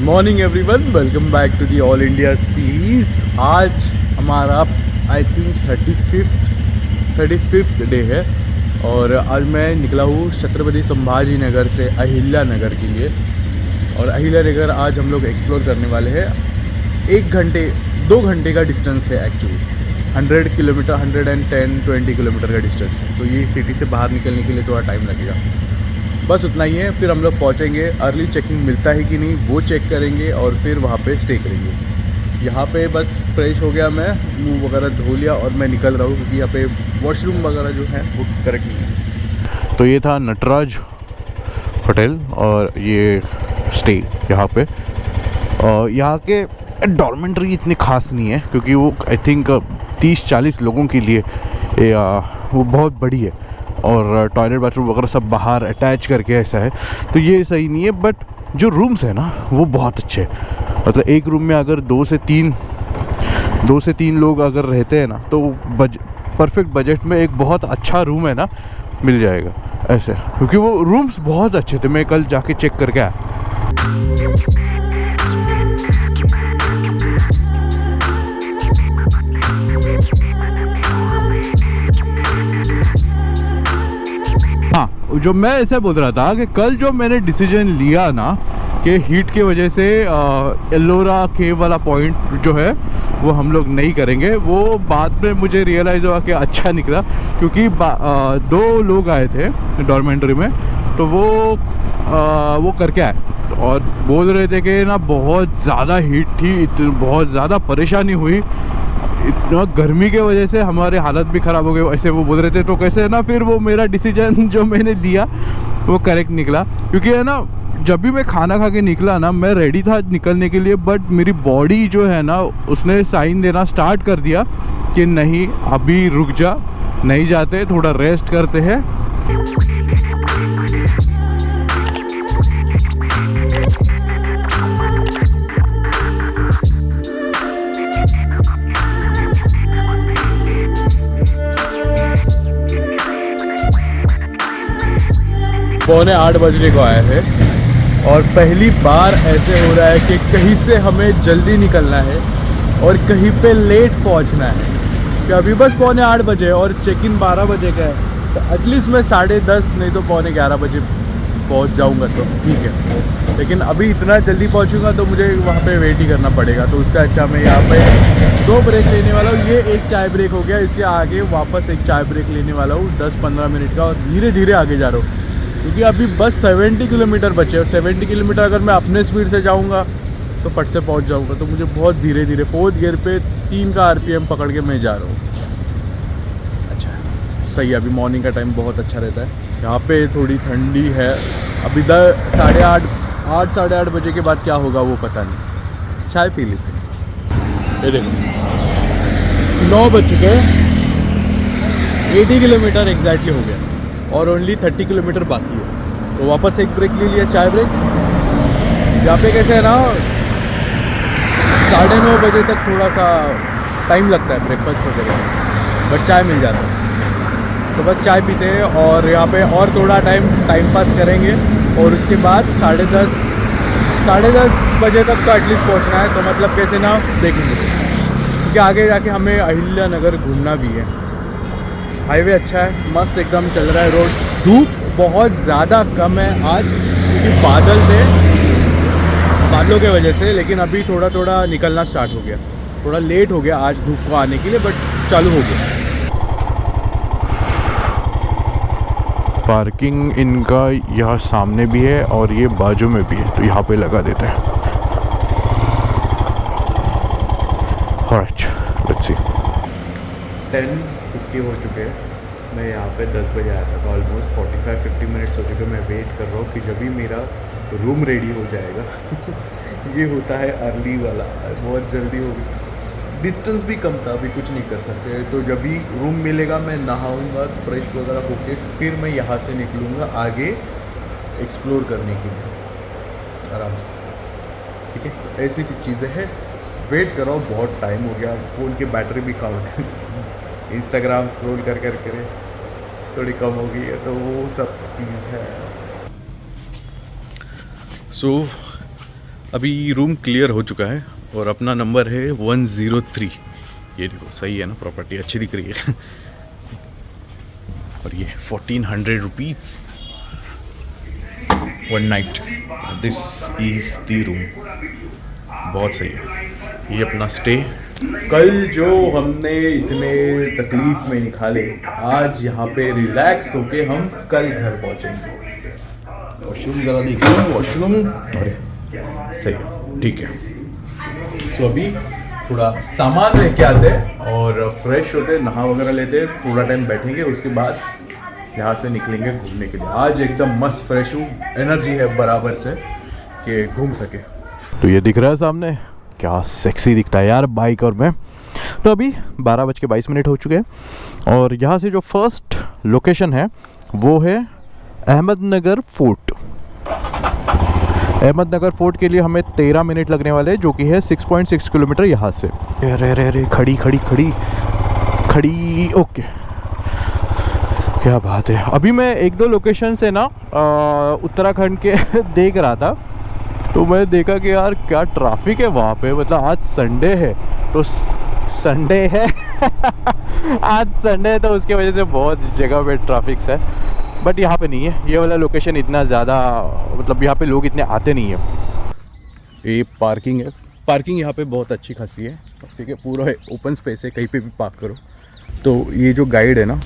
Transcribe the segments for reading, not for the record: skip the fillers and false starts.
Morning everyone, welcome back to the all India series. आज हमारा I think 35th day है और आज मैं निकला हूँ छत्रपति संभाजी नगर से अहिल्या नगर के लिए। और अहिल्या नगर आज हम लोग एक्सप्लोर करने वाले हैं। 2 घंटे का डिस्टेंस है एक्चुअली, 100 किलोमीटर, 110-20 किलोमीटर का डिस्टेंस है। तो ये सिटी से बाहर निकलने के लिए थोड़ा टाइम लगेगा, बस उतना ही है। फिर हम लोग पहुँचेंगे, अर्ली चेकिंग मिलता है कि नहीं वो चेक करेंगे और फिर वहाँ पे स्टे करेंगे। यहाँ पे बस फ्रेश हो गया, मैं मुंह वगैरह धो लिया और मैं निकल रहा हूँ क्योंकि यहाँ पे वॉशरूम वगैरह जो है वो करेक्ट नहीं है। तो ये था नटराज होटल और ये स्टे यहाँ पे। यहाँ के डॉर्मेंट्री इतनी खास नहीं है क्योंकि वो आई थिंक 30-40 लोगों के लिए वो बहुत बड़ी है और टॉयलेट बाथरूम वगैरह सब बाहर अटैच करके ऐसा है, तो ये सही नहीं है। बट जो रूम्स है ना वो बहुत अच्छे हैं। मतलब एक रूम में अगर 2 से 3 लोग अगर रहते हैं ना तो परफेक्ट बजट में एक बहुत अच्छा रूम है ना मिल जाएगा ऐसे, क्योंकि वो रूम्स बहुत अच्छे थे। मैं कल जाके चेक करके आया। हाँ, जो मैं ऐसे बोल रहा था कि कल जो मैंने डिसीजन लिया ना कि हीट की वजह से एलोरा केव वाला पॉइंट जो है वो हम लोग नहीं करेंगे, वो बाद में मुझे रियलाइज़ हुआ कि अच्छा निकला। क्योंकि 2 लोग आए थे डॉर्मेंट्री में, तो वो करके आए और बोल रहे थे कि ना बहुत ज़्यादा हीट थी, बहुत ज़्यादा परेशानी हुई, इतना गर्मी के वजह से हमारे हालत भी ख़राब हो गए, ऐसे वो बोल रहे थे। तो कैसे है ना, फिर वो मेरा डिसीजन जो मैंने लिया वो करेक्ट निकला। क्योंकि है ना, जब भी मैं खाना खा के निकला ना, मैं रेडी था निकलने के लिए, बट मेरी बॉडी जो है ना उसने साइन देना स्टार्ट कर दिया कि नहीं अभी रुक जा, नहीं जाते, थोड़ा रेस्ट करते हैं। पौने 8 बजने को आए हैं और पहली बार ऐसे हो रहा है कि कहीं से हमें जल्दी निकलना है और कहीं पे लेट पहुंचना है। कि अभी बस पौने 8 बजे और चेक इन 12 बजे का है, तो एटलीस्ट मैं 10:30 नहीं तो पौने 11 बजे पहुंच जाऊंगा तो ठीक है। लेकिन अभी इतना जल्दी पहुंचूंगा तो मुझे वहाँ पे वेट ही करना पड़ेगा। तो उससे अच्छा मैं यहाँ पे 2 ब्रेक लेने वाला हूँ। ये एक चाय ब्रेक हो गया, इसके आगे वापस एक चाय ब्रेक लेने वाला हूँ 10-15 मिनट का, और धीरे धीरे आगे जा रहा हूँ क्योंकि अभी बस 70 किलोमीटर बचे और 70 किलोमीटर अगर मैं अपने स्पीड से जाऊंगा तो फट से पहुंच जाऊंगा। तो मुझे बहुत धीरे धीरे 4th गियर पे 3 का RPM पकड़ के मैं जा रहा हूँ। अच्छा सही है, अभी मॉर्निंग का टाइम बहुत अच्छा रहता है। यहाँ पे थोड़ी ठंडी है। अभी 8:30 बजे के बाद क्या होगा वो पता नहीं। चाय पी लेते हैं। ये देखो 9 बज चुके हैं, 80 किलोमीटर एग्जैक्टली हो गया और ओनली 30 किलोमीटर बाकी है। तो वापस एक ब्रेक ले लिया, चाय ब्रेक। यहाँ पे कैसे है ना, 9:30 बजे तक थोड़ा सा टाइम लगता है ब्रेकफास्ट वगैरह, बट चाय मिल जाता है। तो बस चाय पीते हैं और यहाँ पे और थोड़ा टाइम पास करेंगे और उसके बाद 10:30 बजे तक तो एटलीस्ट पहुँचना है। तो मतलब कैसे ना देखेंगे, क्योंकि आगे जाके हमें अहिल्या नगर घूमना भी है। हाईवे अच्छा है, मस्त एकदम चल रहा है रोड। धूप बहुत ज़्यादा कम है आज क्योंकि बादल थे, बादलों के वजह से। लेकिन अभी थोड़ा निकलना स्टार्ट हो गया। थोड़ा लेट हो गया आज धूप को आने के लिए, बट चालू हो गया। पार्किंग इनका यहाँ सामने भी है और ये बाजू में भी है, तो यहाँ पे लगा देते हैं। Alright, let's see. 10:50 हो चुके हैं। मैं यहाँ पे 10 बजे आया था, तो ऑलमोस्ट 45-50 मिनट्स हो चुके। मैं वेट कर रहा हूँ कि जब भी मेरा रूम रेडी हो जाएगा ये होता है अर्ली वाला, बहुत जल्दी हो गई। डिस्टेंस भी कम था, अभी कुछ नहीं कर सकते। तो जब भी रूम मिलेगा मैं नहाऊंगा, फ्रेश वगैरह होके फिर मैं यहाँ से निकलूँगा आगे एक्सप्लोर करने के लिए आराम से। ठीक है, तो ऐसी कुछ चीज़ें हैं। वेट कर रहा हूँ, बहुत टाइम हो गया। फ़ोन की बैटरी भी कम इंस्टाग्राम स्क्रॉल कर थोड़ी कम हो गई है, तो वो सब चीज़ है। सो अभी रूम क्लियर हो चुका है और अपना नंबर है 103। ये देखो सही है ना, प्रॉपर्टी अच्छी दिख रही है। और ये 1400 rupees 1 night. This is the room, बहुत सही है ये अपना स्टे। कल जो हमने इतने तकलीफ में निकाले, आज यहाँ पे रिलैक्स होके हम कल घर पहुँचेंगे। वॉशरूम ज़रा देखिए, वॉशरूम अरे सही है, ठीक है। सो अभी थोड़ा सामान लेके आते हैं और फ्रेश होते, नहा वगैरह लेते, थोड़ा टाइम बैठेंगे, उसके बाद यहाँ से निकलेंगे घूमने के लिए। आज एकदम मस्त फ्रेश हूँ, एनर्जी है बराबर से कि घूम सके। तो ये दिख रहा है सामने, क्या सेक्सी दिखता है यार बाइक और मैं। तो अभी 12:22 हो चुके हैं और यहाँ से जो फर्स्ट लोकेशन है वो है अहमदनगर फोर्ट। अहमदनगर फोर्ट के लिए हमें 13 मिनट लगने वाले हैं, जो कि है 6.6 किलोमीटर यहाँ से। रे खड़ी खड़ी खड़ी खड़ी, ओके, क्या बात है। अभी मैं 1-2 लोकेशन से ना उत्तराखंड के देख रहा था, तो मैं देखा कि यार क्या ट्रैफिक है वहाँ पे। मतलब आज संडे है तो संडे है आज संडे है तो उसके वजह से बहुत जगह पे ट्रैफिक है, बट यहाँ पे नहीं है। ये वाला लोकेशन इतना ज़्यादा, मतलब यहाँ पे लोग इतने आते नहीं है। ये पार्किंग है, पार्किंग यहाँ पे बहुत अच्छी खासी है, ठीक है, पूरा ओपन स्पेस है, कहीं पे भी पार्क करो। तो ये जो गाइड है ना,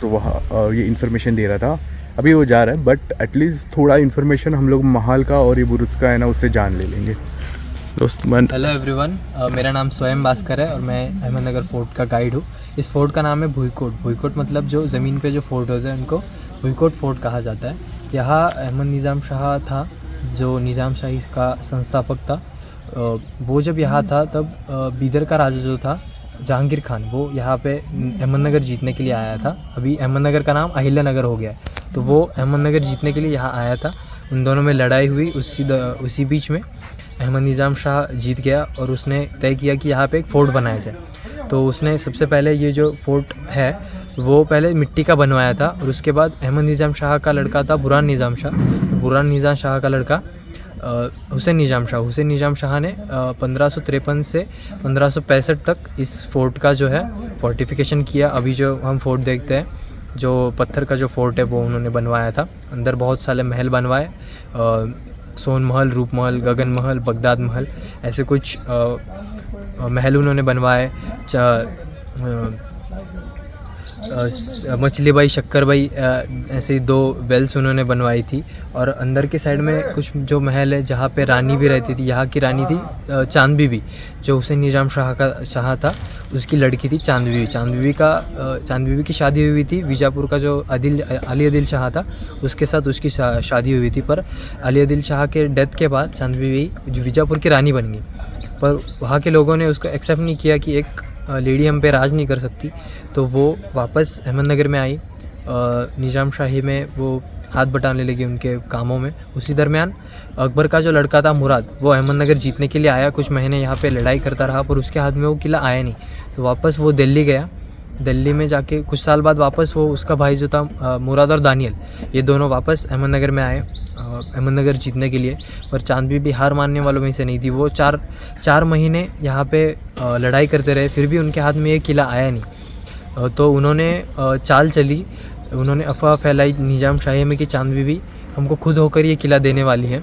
तो वहाँ ये इन्फॉर्मेशन दे रहा था, अभी वो जा रहा है, बट एटलीस्ट थोड़ा इन्फॉर्मेशन हम लोग महाल का और ये बुरुज का है ना, उससे जान ले लेंगे। दोस्त मन, हेलो एवरीवन, मेरा नाम स्वयं भास्कर है और मैं अहमदनगर फोर्ट का गाइड हूँ। इस फोर्ट का नाम है भुईकोट। भुईकोट मतलब जो ज़मीन पे जो फोर्ट होते हैं उनको भुईकोट फोर्ट कहा जाता है। यहाँ अहमद निज़ाम शाह था, जो निज़ाम शाही का संस्थापक था। वो जब यहाँ था तब बीदर का राजा जो था जहांगीर खान, वो यहाँ पे अहमदनगर जीतने के लिए आया था। अभी अहमदनगर का नाम अहिल्या नगर हो गया है, तो वो अहमदनगर जीतने के लिए यहाँ आया था। उन दोनों में लड़ाई हुई, उसी बीच में अहमद निज़ाम शाह जीत गया और उसने तय किया कि यहाँ पे एक फ़ोर्ट बनाया जाए। तो उसने सबसे पहले ये जो फोर्ट है वो पहले मिट्टी का बनवाया था और उसके बाद अहमद निज़ाम शाह का लड़का था बुरहान निज़ाम शाह। बुरहान निज़ाम शाह का लड़का हुसैन निज़ाम शाह ने 1553 से 1565 तक इस फोर्ट का जो है फोर्टिफिकेशन किया। अभी जो हम फोर्ट देखते हैं, जो पत्थर का जो फोर्ट है वो उन्होंने बनवाया था। अंदर बहुत सारे महल बनवाए, सोन महल, रूप महल, गगन महल, बगदाद महल, ऐसे कुछ महल उन्होंने बनवाए। मछली बाई, शक्कर बाई, ऐसे 2 वेल्स उन्होंने बनवाई थी। और अंदर के साइड में कुछ जो महल है जहाँ पे रानी भी रहती थी, यहाँ की रानी थी चांद बीबी, जो हुसैन निज़ाम शाह था, उसकी लड़की थी चांद बीबी। चांद बीबी की शादी हुई थी बीजापुर का जो अली आदिल शाह था, उसके साथ उसकी शादी हुई थी। पर अली आदिल शाह के डेथ के बाद चांद बीबी जो बीजापुर की रानी बन गई, पर वहाँ के लोगों ने उसको एक्सेप्ट नहीं किया कि एक लेडी हम पे राज नहीं कर सकती, तो वो वापस अहमदनगर में आई। निज़ाम शाही में वो हाथ बटाने लगी उनके कामों में। उसी दरमियान अकबर का जो लड़का था मुराद, वो अहमदनगर जीतने के लिए आया, कुछ महीने यहाँ पे लड़ाई करता रहा, पर उसके हाथ में वो किला आया नहीं। तो वापस वो दिल्ली गया। दिल्ली में जाके कुछ साल बाद वापस वो, उसका भाई जो था मुराद और दानियल, ये दोनों वापस अहमदनगर में आए अहमदनगर जीतने के लिए। पर चांद बीबी हार मानने वालों में से नहीं थी। वो चार महीने यहाँ पे लड़ाई करते रहे, फिर भी उनके हाथ में ये किला आया नहीं। तो उन्होंने चाल चली, उन्होंने अफवाह फैलाई निज़ाम शाही में कि चांद बीबी हमको खुद होकर ये किला देने वाली है।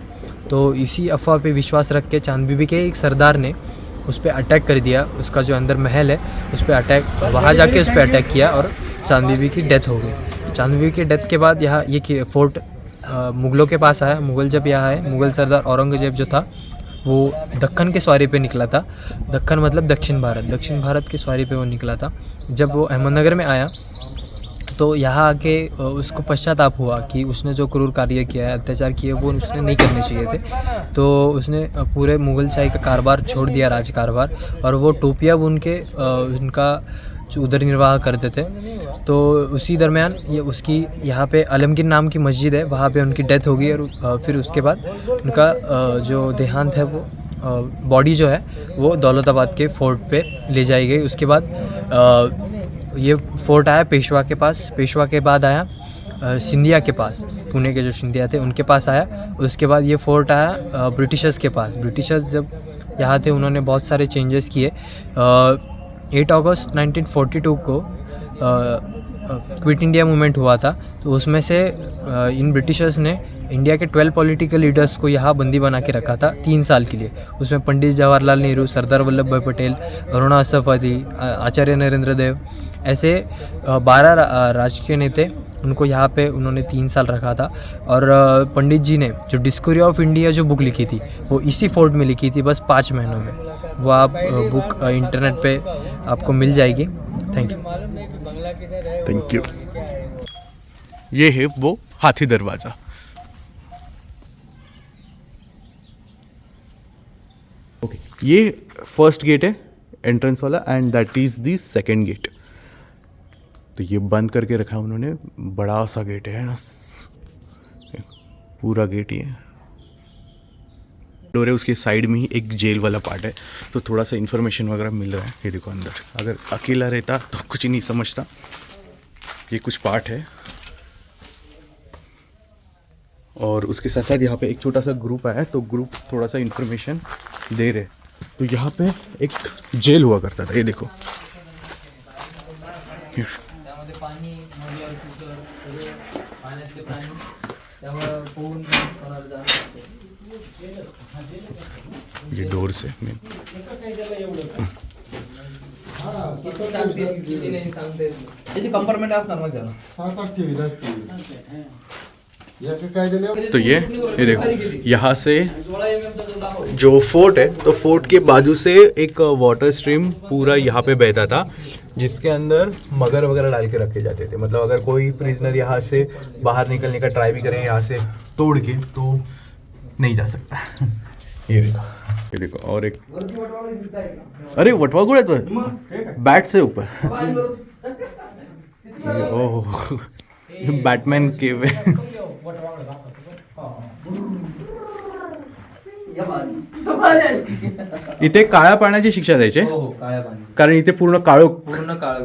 तो इसी अफवाह पे विश्वास रख के चांद बीबी के एक सरदार ने उस पर अटैक कर दिया। उसका जो अंदर महल है उस पर अटैक, वहाँ जाके उस पर अटैक किया और चांद बीबी की डेथ हो गई। चांद बीबी की डेथ के बाद यहाँ ये फोर्ट मुग़लों के पास आया। मुग़ल जब यहाँ आए, मुग़ल सरदार औरंगज़ेब जो था वो दक्कन के सवारी पे निकला था। दक्कन मतलब दक्षिण भारत की सवारी पे वो निकला था। जब वो अहमदनगर में आया तो यहाँ आके उसको पश्चाताप हुआ कि उसने जो क्रूर कार्य किया है, अत्याचार किए, वो उसने नहीं करने चाहिए थे। तो उसने पूरे मुग़ल शाही का कारोबार छोड़ दिया, राज कारोबार, और वो टोपियाँ बुन के उनका उदर निर्वाह करते थे। तो उसी दरमियान ये उसकी यहाँ पे आलमगीर नाम की मस्जिद है, वहाँ पे उनकी डेथ हो गई। और फिर उसके बाद उनका जो देहांत है, वो बॉडी जो है वो दौलताबाद के फोर्ट पे ले जाई गई। उसके बाद ये फोर्ट आया पेशवा के पास। पेशवा के बाद आया सिंधिया के पास, पुणे के जो सिंधिया थे उनके पास आया। उसके बाद ये फोर्ट आया ब्रिटिशर्स के पास। ब्रिटिशर्स जब यहाँ थे उन्होंने बहुत सारे चेंजेस किए। 8 अगस्त 1942 को क्विट इंडिया मूवमेंट हुआ था, तो उसमें से इन ब्रिटिशर्स ने इंडिया के 12 पॉलिटिकल लीडर्स को यहाँ बंदी बना के रखा था 3 साल के लिए। उसमें पंडित जवाहरलाल नेहरू, सरदार वल्लभ भाई पटेल, अरुणा असफ अली, आचार्य नरेंद्र देव, ऐसे 12 राजकीय नेता उनको यहाँ पे उन्होंने 3 साल रखा था। और पंडित जी ने जो डिस्कवरी ऑफ इंडिया जो बुक लिखी थी वो इसी फोर्ट में लिखी थी, बस 5 महीनों में। वो आप बुक इंटरनेट पे आपको मिल जाएगी। Thank you. ये है वो हाथी दरवाज़ा। ओके, ये फर्स्ट गेट है एंट्रेंस वाला, and that is the second gate. तो ये बंद करके रखा है उन्होंने, बड़ा सा गेट है ना, पूरा गेट ही है। डोर है, उसके साइड में ही एक जेल वाला पार्ट है, तो थोड़ा सा इन्फॉर्मेशन वगैरह मिल रहा है। ये देखो अंदर, अगर अकेला रहता तो कुछ ही नहीं समझता। ये कुछ पार्ट है, और उसके साथ साथ यहाँ पे एक छोटा सा ग्रुप आया, तो ग्रुप थोड़ा सा इन्फॉर्मेशन दे रहे। तो यहाँ पे एक जेल हुआ करता था, ये देखो। ये डोर से मेन कंपार्टमेंट असणार मग त्याला 7-8 टीव्ही असतील. तो ये देखो, यहाँ से जो फोर्ट है, तो फोर्ट के बाजू से एक वाटर स्ट्रीम पूरा यहाँ पे बहता था, जिसके अंदर मगर वगैरह डाल के रखे जाते थे। मतलब अगर कोई प्रिजनर यहाँ से बाहर निकलने का ट्राई भी करे यहाँ से तोड़ के, तो नहीं जा सकता। ये देखो और एक, अरे वटवा गुड़ है तो बैट से ऊपर। ओह, बॅटमॅन केव आहे। इथे काळ्या पाण्याची शिक्षा द्यायचे, काळ्या पाणी, कारण इथे पूर्ण काळोख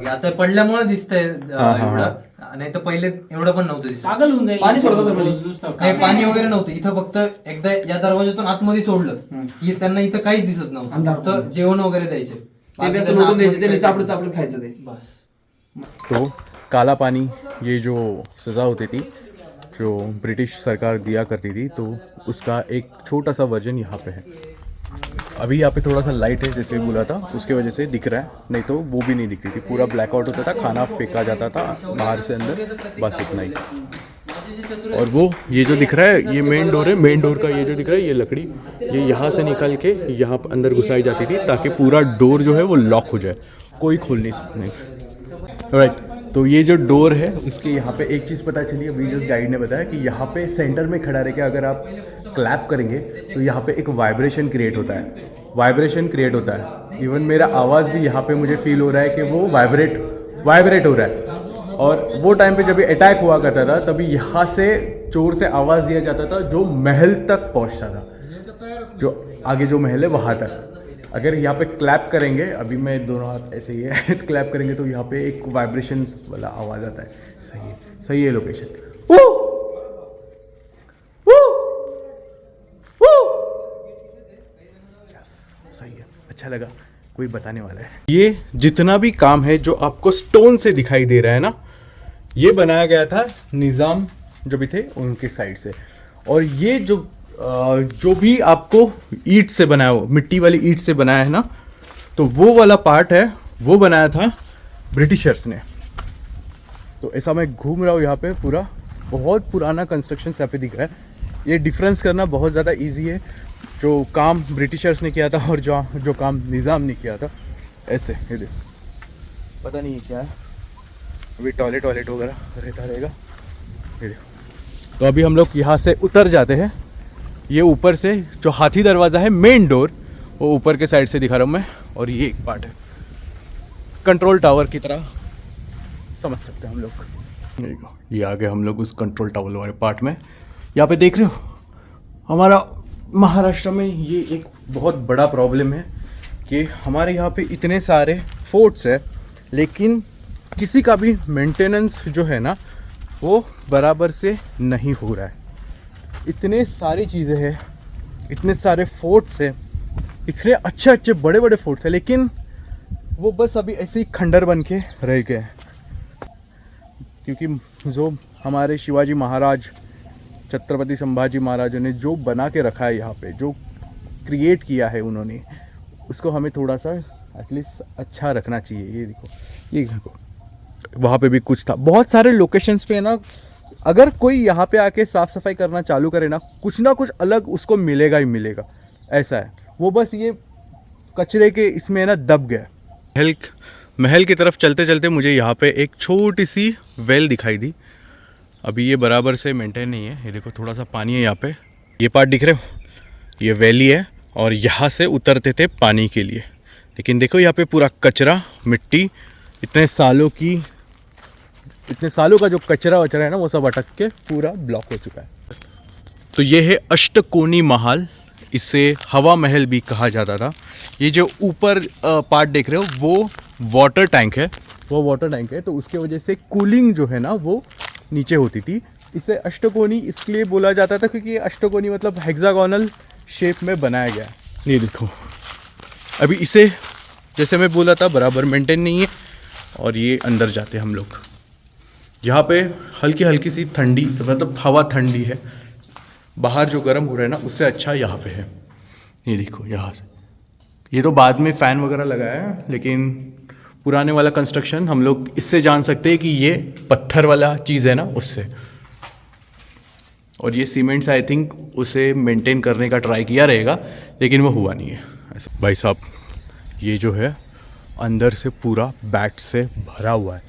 आता पडल्यामुळे दिसतंय एवढं, नाही तर पहिले एवढं पण नव्हतं दिसत। पागल होऊन जाईल पाणी सोडतं काही पाणी वगैरे नव्हतं इथं, फक्त एकदा या दरवाजातून आतमध्ये सोडलं की त्यांना इथं काहीच दिसत नव्हतं, फक्त जेवण वगैरे द्यायचे, ते बेसन लुटून द्यायचे, त्याने चापडत चापडत खायचं ते बस। तो काला पानी, ये जो सज़ा होती थी जो ब्रिटिश सरकार दिया करती थी, तो उसका एक छोटा सा वर्जन यहाँ पे है। अभी यहाँ पे थोड़ा सा लाइट है, जैसे बोला था, उसके वजह से दिख रहा है, नहीं तो वो भी नहीं दिखती थी। पूरा ब्लैकआउट होता था, खाना फेंका जाता था बाहर से अंदर, बस इतना ही। और वो ये जो दिख रहा है, ये मेन डोर है। मेन डोर का ये जो दिख रहा है, ये लकड़ी, ये यहाँ से निकाल के यहाँ अंदर घुसाई जाती थी, ताकि पूरा डोर जो है वो लॉक हो जाए, कोई खोल नहीं। राइट, तो ये जो डोर है उसके यहाँ पे एक चीज़ पता चली, अभी जस्ट गाइड ने बताया कि यहाँ पे सेंटर में खड़ा रह के अगर आप क्लैप करेंगे तो यहाँ पे एक वाइब्रेशन क्रिएट होता है। इवन मेरा आवाज़ भी यहाँ पे मुझे फील हो रहा है कि वो वाइब्रेट हो रहा है। और वो टाइम पे जब अटैक हुआ करता था, तभी यहाँ से जोर से आवाज़ दिया जाता था, जो महल तक पहुँचता था, जो आगे जो महल है वहाँ तक। अगर यहाँ पे क्लैप करेंगे, अभी मैं दोनों हाथ ऐसे ही है, क्लैप करेंगे तो यहाँ पे एक वाइब्रेशन वाला आवाज़ आता है। सही है लोकेशन। सही है, अच्छा लगा, कोई बताने वाला है। ये जितना भी काम है जो आपको स्टोन से दिखाई दे रहा है ना, ये बनाया गया था निज़ाम जो भी थे उनके साइड से। और ये जो भी आपको ईंट से बनाया हो, मिट्टी वाली ईंट से बनाया है ना, तो वो वाला पार्ट है, वो बनाया था ब्रिटिशर्स ने। तो ऐसा मैं घूम रहा हूँ यहाँ पे, पूरा बहुत पुराना कंस्ट्रक्शन यहाँ पे दिख रहा है। ये डिफरेंस करना बहुत ज़्यादा इजी है, जो काम ब्रिटिशर्स ने किया था और जो काम निज़ाम ने किया था। ऐसे ये देखो, पता नहीं ये क्या है, अभी टॉयलेट वगैरह रहता रहेगा। ये देखो, तो अभी हम लोग यहाँ से उतर जाते हैं। ये ऊपर से जो हाथी दरवाज़ा है, मेन डोर, वो ऊपर के साइड से दिखा रहा हूँ मैं। और ये एक पार्ट है कंट्रोल टावर की तरह समझ सकते हैं हम लोग। ये आगे हम लोग उस कंट्रोल टावर वाले पार्ट में, यहाँ पे देख रहे हो, हमारा महाराष्ट्र में ये एक बहुत बड़ा प्रॉब्लम है कि हमारे यहाँ पे इतने सारे फोर्ट्स है, लेकिन किसी का भी मेंटेनेंस जो है ना वो बराबर से नहीं हो रहा है। इतने सारी चीज़ें हैं, इतने सारे फोर्ट्स हैं, इतने अच्छे अच्छे बड़े बड़े फोर्ट्स हैं, लेकिन वो बस अभी ऐसे ही खंडर बन के रह गए हैं। क्योंकि जो हमारे शिवाजी महाराज, छत्रपति संभाजी महाराजों ने जो बना के रखा है यहाँ पे, जो क्रिएट किया है उन्होंने, उसको हमें थोड़ा सा एटलीस्ट अच्छा रखना चाहिए। ये देखो वहाँ पे भी कुछ था। बहुत सारे लोकेशंस पे ना, अगर कोई यहाँ पे आके साफ़ सफाई करना चालू करे ना कुछ अलग उसको मिलेगा ही मिलेगा, ऐसा है। वो बस ये कचरे के इसमें ना दब गया। महल की तरफ चलते चलते मुझे यहाँ पे एक छोटी सी वेल दिखाई दी। अभी ये बराबर से मेंटेन नहीं है। ये देखो थोड़ा सा पानी है यहाँ पे, ये पार्ट दिख रहे हो, ये वैली है और यहाँ से उतरते थे पानी के लिए। लेकिन देखो यहाँ पे पूरा कचरा, मिट्टी, इतने सालों का जो कचरा वचरा है ना, वो सब अटक के पूरा ब्लॉक हो चुका है। तो ये है अष्टकोनी महल, इसे हवा महल भी कहा जाता था। ये जो ऊपर पार्ट देख रहे हो वो वाटर टैंक है, तो उसके वजह से कूलिंग जो है ना वो नीचे होती थी। इसे अष्टकोनी इसलिए बोला जाता था क्योंकि ये अष्टकोनी मतलब हेक्सागोनल शेप में बनाया गया है। ये देखो अभी इसे जैसे मैं बोला था बराबर मेंटेन नहीं है। और ये अंदर जाते हम लोग, यहाँ पे हल्की हल्की सी ठंडी, मतलब हवा ठंडी है। बाहर जो गर्म हो रहा है ना उससे अच्छा यहाँ पे है। ये देखो यहाँ से, ये तो बाद में फ़ैन वगैरह लगाया है, लेकिन पुराने वाला कंस्ट्रक्शन हम लोग इससे जान सकते हैं कि ये पत्थर वाला चीज़ है ना, उससे। और ये सीमेंट से आई थिंक उसे मेंटेन करने का ट्राई किया रहेगा, लेकिन वो हुआ नहीं है ऐसा। भाई साहब ये जो है अंदर से पूरा बैट से भरा हुआ है,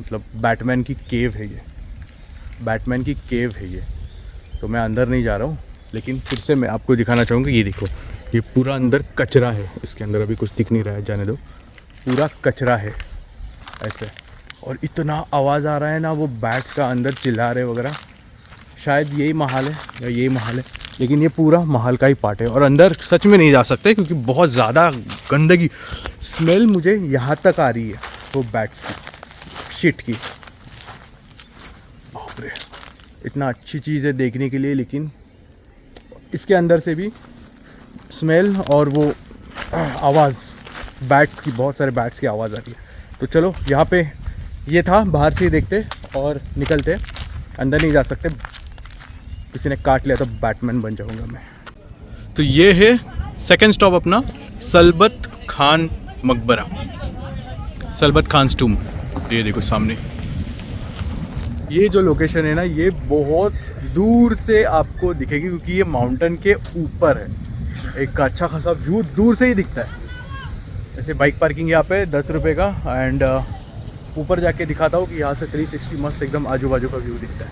मतलब बैटमैन की केव है ये, तो मैं अंदर नहीं जा रहा हूँ, लेकिन फिर से मैं आपको दिखाना चाहूँगा। ये देखो ये पूरा अंदर कचरा है, इसके अंदर अभी कुछ दिख नहीं रहा है, जाने दो, पूरा कचरा है ऐसे। और इतना आवाज़ आ रहा है ना, वो बैट्स का अंदर चिल्ला रहे वगैरह। शायद यही महल है या यही महल है, लेकिन ये पूरा महल का ही पार्ट है। और अंदर सच में नहीं जा सकते क्योंकि बहुत ज़्यादा गंदगी, स्मेल मुझे यहाँ तक आ रही है वो बैट्स की, शिट की। बाप रे, इतना अच्छी चीज़ है देखने के लिए, लेकिन इसके अंदर से भी स्मेल और वो आवाज़ बैट्स की, बहुत सारे बैट्स की आवाज़ आ रही है। तो चलो यहाँ पे ये था, बाहर से ही देखते और निकलते, अंदर नहीं जा सकते, किसी ने काट लिया तो बैटमैन बन जाऊंगा मैं। तो ये है सेकंड स्टॉप अपना, सलबत खान मकबरा, सलबत खान टूम। ये देखो सामने ये जो लोकेशन है ना, ये बहुत दूर से आपको दिखेगी क्योंकि ये माउंटेन के ऊपर है। एक अच्छा खासा व्यू दूर से ही दिखता है। ऐसे बाइक पार्किंग यहाँ पे 10 रुपये का, एंड ऊपर जाके दिखाता हूँ कि यहाँ से 360 मस्त एकदम आजू बाजू का व्यू दिखता है।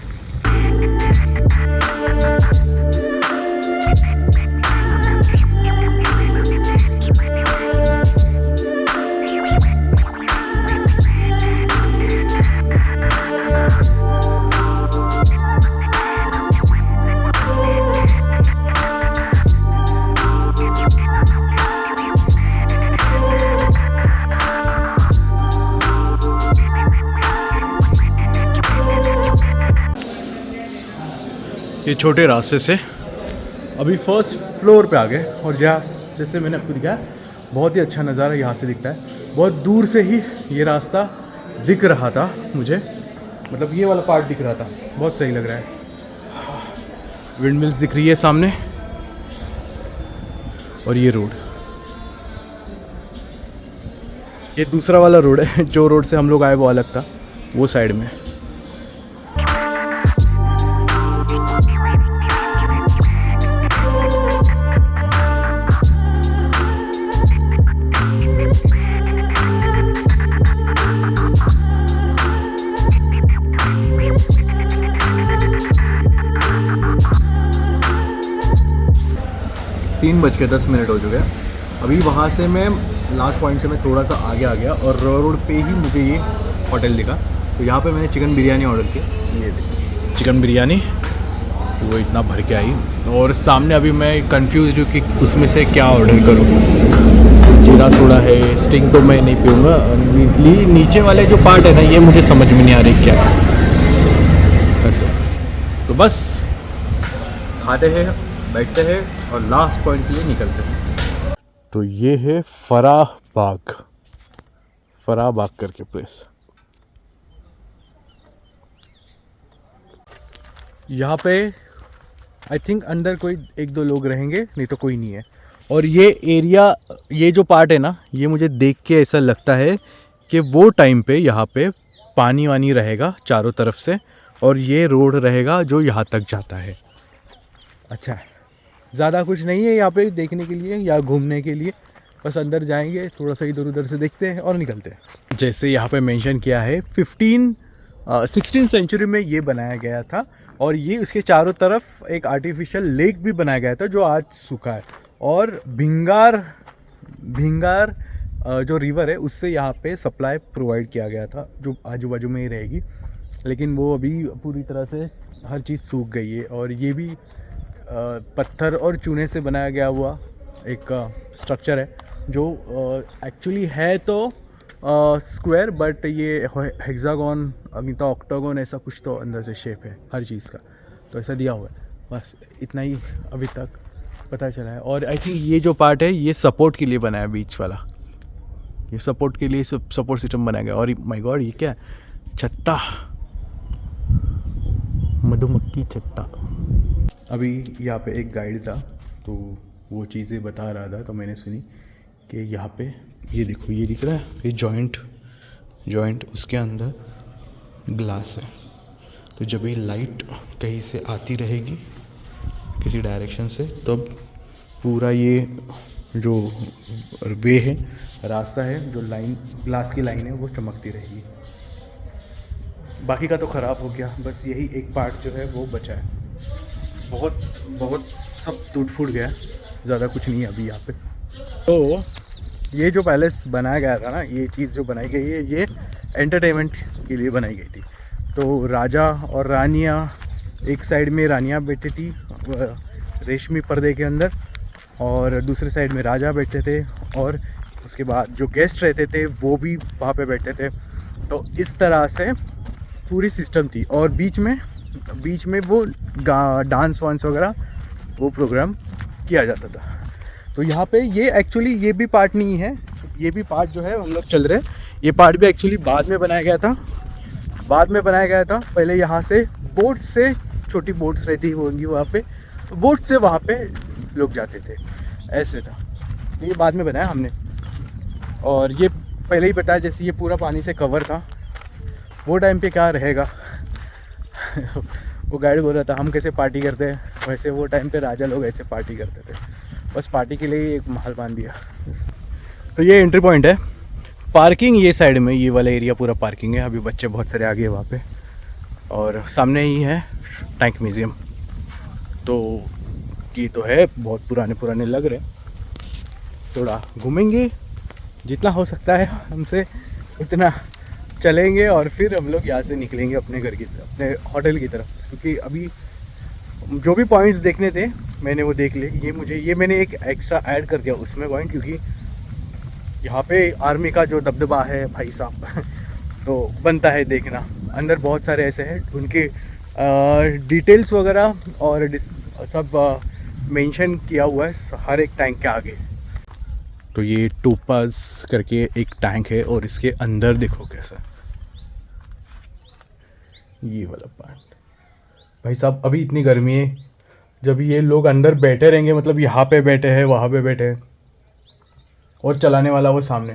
ये छोटे रास्ते से अभी फर्स्ट फ्लोर पे आ गए, और जैसे मैंने आपको दिखाया बहुत ही अच्छा नज़ारा यहाँ से दिखता है। बहुत दूर से ही ये रास्ता दिख रहा था मुझे, मतलब ये वाला पार्ट दिख रहा था, बहुत सही लग रहा है। विंड मिल्स दिख रही है सामने, और ये रोड, ये दूसरा वाला रोड है, जो रोड से हम लोग आए वो अलग था, वो साइड में। तीन 3:10 हो चुके हैं। अभी वहाँ से मैं लास्ट पॉइंट से मैं थोड़ा सा आगे आ गया, और रोड पे ही मुझे ये होटल दिखा। तो यहाँ पे मैंने चिकन बिरयानी ऑर्डर की। ये चिकन बिरयानी वो इतना भर के आई, और सामने अभी मैं कंफ्यूज हूँ कि उसमें से क्या ऑर्डर करूँ। जीरा सोडा है, स्टिंग तो मैं नहीं पीऊँगा। नीचे वाले जो पार्ट है ना, ये मुझे समझ में नहीं आ रही क्या है। ऐसा। तो बस खाते हैं, बैठते हैं और लास्ट पॉइंट के लिए निकलते हैं। तो ये है फराह बाग, फराह बाग करके प्लेस। यहाँ पे आई थिंक अंदर कोई एक दो लोग रहेंगे, नहीं तो कोई नहीं है। और ये एरिया, ये जो पार्ट है ना, ये मुझे देख के ऐसा लगता है कि वो टाइम पे यहाँ पे पानी वानी रहेगा चारों तरफ से, और ये रोड रहेगा जो यहाँ तक जाता है। अच्छा, ज़्यादा कुछ नहीं है यहाँ पे देखने के लिए या घूमने के लिए, बस अंदर जाएंगे, थोड़ा सा इधर उधर से देखते हैं और निकलते हैं। जैसे यहाँ पे मेंशन किया है 16th सेंचुरी में ये बनाया गया था, और ये उसके चारों तरफ एक आर्टिफिशियल लेक भी बनाया गया था जो आज सूखा है। और भिंगार जो रिवर है उससे यहाँ पे सप्लाई प्रोवाइड किया गया था, जो आजू बाजू में ही रहेगी, लेकिन वो अभी पूरी तरह से हर चीज़ सूख गई है। और ये भी पत्थर और चूने से बनाया गया हुआ एक स्ट्रक्चर है, जो एक्चुअली है तो स्क्वायर, बट ये हेक्सागोन अभी तो ऑक्टागोन ऐसा कुछ तो अंदर से शेप है हर चीज़ का, तो ऐसा दिया हुआ है। बस इतना ही अभी तक पता चला है। और आई थिंक ये जो पार्ट है ये सपोर्ट के लिए बना है, बीच वाला ये सपोर्ट के लिए सपोर्ट सिस्टम बनाया गया। और माय गॉड, ये क्या है? छत्ता, मधुमक्खी छत्ता। अभी यहाँ पे एक गाइड था, तो वो चीज़ें बता रहा था, तो मैंने सुनी कि यहाँ पे ये देखो, ये दिख रहा है, ये जॉइंट उसके अंदर ग्लास है। तो जब ये लाइट कहीं से आती रहेगी किसी डायरेक्शन से, तब पूरा ये जो वे है, रास्ता है, जो लाइन ग्लास की लाइन है, वो चमकती रहेगी। बाकी का तो ख़राब हो गया, बस यही एक पार्ट जो है वो बचा है। बहुत सब टूट फूट गया, ज़्यादा कुछ नहीं है अभी यहाँ पे। तो ये जो पैलेस बनाया गया था ना, ये चीज़ जो बनाई गई है, ये एंटरटेनमेंट के लिए बनाई गई थी। तो राजा और रानियाँ, एक साइड में रानियाँ बैठती थी रेशमी पर्दे के अंदर, और दूसरे साइड में राजा बैठते थे, और उसके बाद जो गेस्ट रहते थे वो भी वहाँ पे बैठते थे। तो इस तरह से पूरी सिस्टम थी, और बीच में वो डांस वांस वगैरह वो प्रोग्राम किया जाता था। तो यहाँ पे ये एक्चुअली ये भी पार्ट नहीं है, ये भी पार्ट जो है हम लोग चल रहे हैं, ये पार्ट भी एक्चुअली बाद में बनाया गया था। पहले यहाँ से बोट से, छोटी बोट्स रहती होंगी वहाँ पे, तो बोट से वहाँ पे लोग जाते थे, ऐसे था। ये बाद में बनाया हमने, और ये पहले ही बताया जैसे ये पूरा पानी से कवर था। वो टाइम पे क्या रहेगा वो गाइड बोल रहा था, हम कैसे पार्टी करते हैं वैसे वो टाइम पे राजा लोग ऐसे पार्टी करते थे, बस पार्टी के लिए ही एक माहौल बांध दिया। तो ये एंट्री पॉइंट है। पार्किंग ये साइड में, ये वाला एरिया पूरा पार्किंग है। अभी बच्चे बहुत सारे आगे हैं वहाँ पे, और सामने ही है टैंक म्यूज़ियम। तो ये तो है, बहुत पुराने लग रहे, थोड़ा घूमेंगे, जितना हो सकता है हमसे उतना चलेंगे, और फिर हम लोग यहाँ से निकलेंगे अपने घर की तरफ, अपने होटल की तरफ। क्योंकि अभी जो भी पॉइंट्स देखने थे मैंने वो देख लिए। ये मैंने एक एक्स्ट्रा ऐड कर दिया उसमें पॉइंट, क्योंकि यहाँ पे आर्मी का जो दबदबा है भाई साहब तो बनता है देखना। अंदर बहुत सारे ऐसे हैं, उनके डिटेल्स वगैरह और सब मेंशन किया हुआ है हर एक टैंक के आगे। तो ये टोपाज करके एक टैंक है, और इसके अंदर देखो कैसा, ये वाला पार्ट। भाई साहब अभी इतनी गर्मी है, जब ये लोग अंदर बैठे रहेंगे, मतलब यहाँ पे बैठे हैं, वहाँ पे बैठे हैं, और चलाने वाला वो सामने,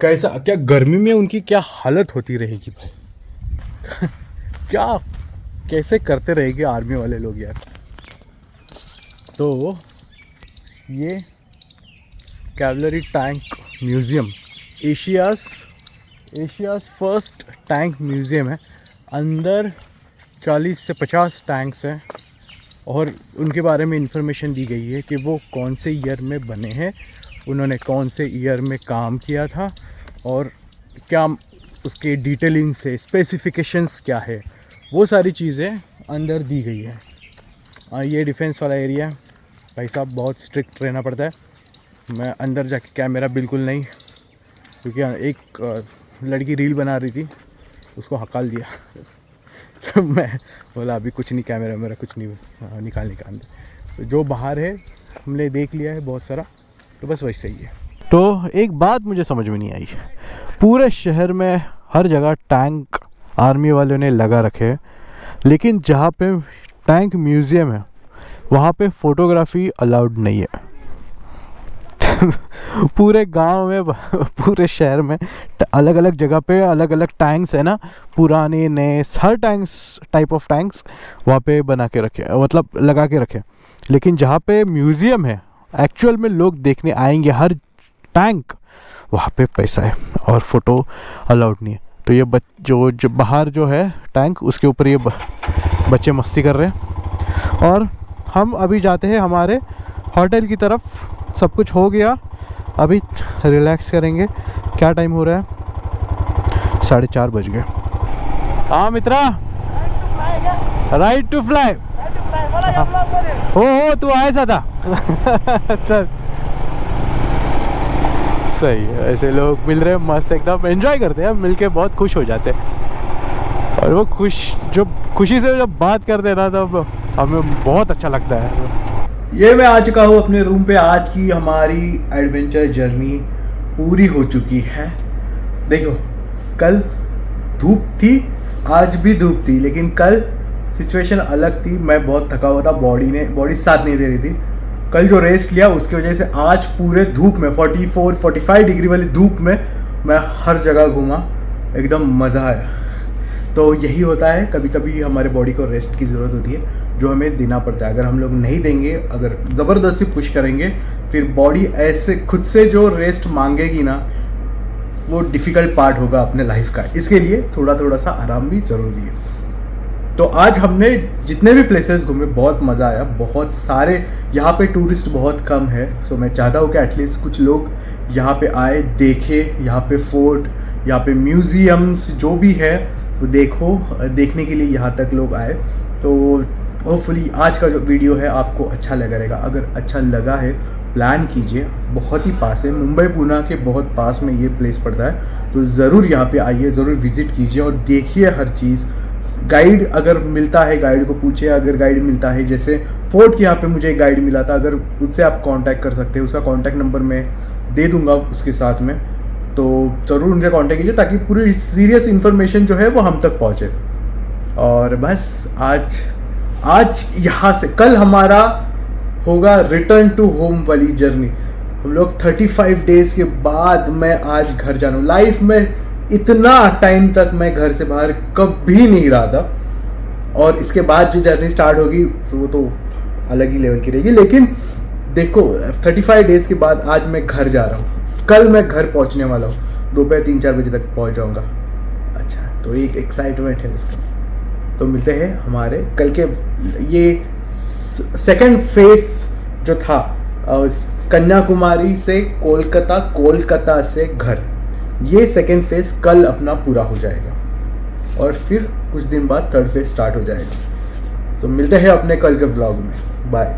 कैसा, क्या गर्मी में उनकी क्या हालत होती रहेगी भाई क्या कैसे करते रहेंगे आर्मी वाले लोग यार। तो ये cavalry tank museum Asia's first tank museum है। अंदर 40 से 50 टैंक्स हैं, और उनके बारे में इंफॉर्मेशन दी गई है कि वो कौन से ईयर में बने हैं, उन्होंने कौन से ईयर में काम किया था, और क्या उसके डिटेलिंग से स्पेसिफिकेशंस क्या है, वो सारी चीज़ें अंदर दी गई है। ये डिफेंस वाला एरिया है भाई साहब, बहुत स्ट्रिक्ट रहना पड़ता है। मैं अंदर जाके कैमरा बिल्कुल नहीं, क्योंकि एक लड़की रील बना रही थी, उसको हकाल दिया तो मैं बोला अभी कुछ नहीं, कैमरा मेरा कुछ नहीं निकाल दे। तो जो बाहर है हमने देख लिया है बहुत सारा, तो बस वैसे ही है। तो एक बात मुझे समझ में नहीं आई, पूरे शहर में हर जगह टैंक आर्मी वालों ने लगा रखे हैं, लेकिन जहाँ पे टैंक म्यूज़ियम है वहाँ पे फ़ोटोग्राफी अलाउड नहीं है। पूरे गांव में, पूरे शहर में अलग अलग जगह पे अलग अलग टैंक्स है ना, पुराने नए हर टैंक्स, टाइप ऑफ टैंक्स वहाँ पे बना के रखे, मतलब लगा के रखे। लेकिन जहाँ पे म्यूज़ियम है, एक्चुअल में लोग देखने आएंगे हर टैंक, वहाँ पे पैसा है और फ़ोटो अलाउड नहीं है। तो ये जो बाहर जो है टैंक, उसके ऊपर ये बच्चे मस्ती कर रहे हैं। और हम अभी जाते हैं हमारे होटल की तरफ। सब कुछ हो गया, अभी रिलैक्स करेंगे। क्या टाइम हो रहा है? 4:30 बज गए। हाँ मित्रा, राइट टू फ्लाई हो तू आया था। चल सही है, ऐसे लोग मिल रहे हैं मस्त, एकदम एंजॉय करते हैं, मिलके बहुत खुश हो जाते हैं। और वो खुशी से जब बात करते हैं ना, तब हमें बहुत अच्छा लगता है। ये मैं आ चुका हूँ अपने रूम पे। आज की हमारी एडवेंचर जर्नी पूरी हो चुकी है। देखो, कल धूप थी, आज भी धूप थी, लेकिन कल सिचुएशन अलग थी। मैं बहुत थका हुआ था, बॉडी साथ नहीं दे रही थी। कल जो रेस्ट लिया उसकी वजह से आज पूरे धूप में 44-45 डिग्री वाली धूप में मैं हर जगह घूमा, एकदम मज़ा आया। तो यही होता है, कभी कभी हमारे बॉडी को रेस्ट की ज़रूरत होती है, जो हमें देना पड़ता है। अगर हम लोग नहीं देंगे, अगर ज़बरदस्ती पुश करेंगे, फिर बॉडी ऐसे खुद से जो रेस्ट मांगेगी ना, वो डिफ़िकल्ट पार्ट होगा अपने लाइफ का। इसके लिए थोड़ा सा आराम भी ज़रूरी है। तो आज हमने जितने भी प्लेसेस घूमे, बहुत मज़ा आया। बहुत सारे यहाँ पे टूरिस्ट बहुत कम है, सो मैं चाहता हूँ कि एटलीस्ट कुछ लोग यहाँ पे आए, देखे, यहाँ पे फोर्ट, यहाँ पे म्यूज़ियम्स जो भी है वो देखने के लिए यहाँ तक लोग आए। तो होपफुली आज का जो वीडियो है आपको अच्छा लगा रहेगा। अगर अच्छा लगा है, प्लान कीजिए, बहुत ही पास है, मुंबई पूना के बहुत पास में ये प्लेस पड़ता है। तो ज़रूर यहाँ पे आइए, ज़रूर विज़िट कीजिए और देखिए हर चीज़। गाइड अगर मिलता है, गाइड को पूछिए। अगर गाइड मिलता है, जैसे फोर्ट के यहाँ पे मुझे एक गाइड मिला था, अगर उससे आप कांटेक्ट कर सकते हैं, उसका कांटेक्ट नंबर मैं दे दूंगा उसके साथ में। तो ज़रूर उनसे कांटेक्ट कीजिए ताकि पूरी सीरियस इन्फॉर्मेशन जो है वो हम तक पहुँचे। और बस आज यहाँ से कल हमारा होगा रिटर्न टू होम वाली जर्नी। हम लोग 35 डेज़ के बाद मैं आज घर जाना हूँ। लाइफ में इतना टाइम तक मैं घर से बाहर कभी नहीं रहा था, और इसके बाद जो जर्नी स्टार्ट होगी वो तो अलग ही लेवल की रहेगी। लेकिन देखो, 35 डेज़ के बाद आज मैं घर जा रहा हूँ। कल मैं घर पहुँचने वाला हूँ, दोपहर 3-4 बजे तक पहुँच जाऊँगा। अच्छा, तो एक एक्साइटमेंट है उसका। तो मिलते हैं हमारे कल के ये सेकंड फेस जो था, कन्याकुमारी से कोलकाता, कोलकाता से घर, ये सेकंड फेस कल अपना पूरा हो जाएगा और फिर कुछ दिन बाद थर्ड फेस स्टार्ट हो जाएगा। तो मिलते हैं अपने कल के ब्लॉग में। बाय।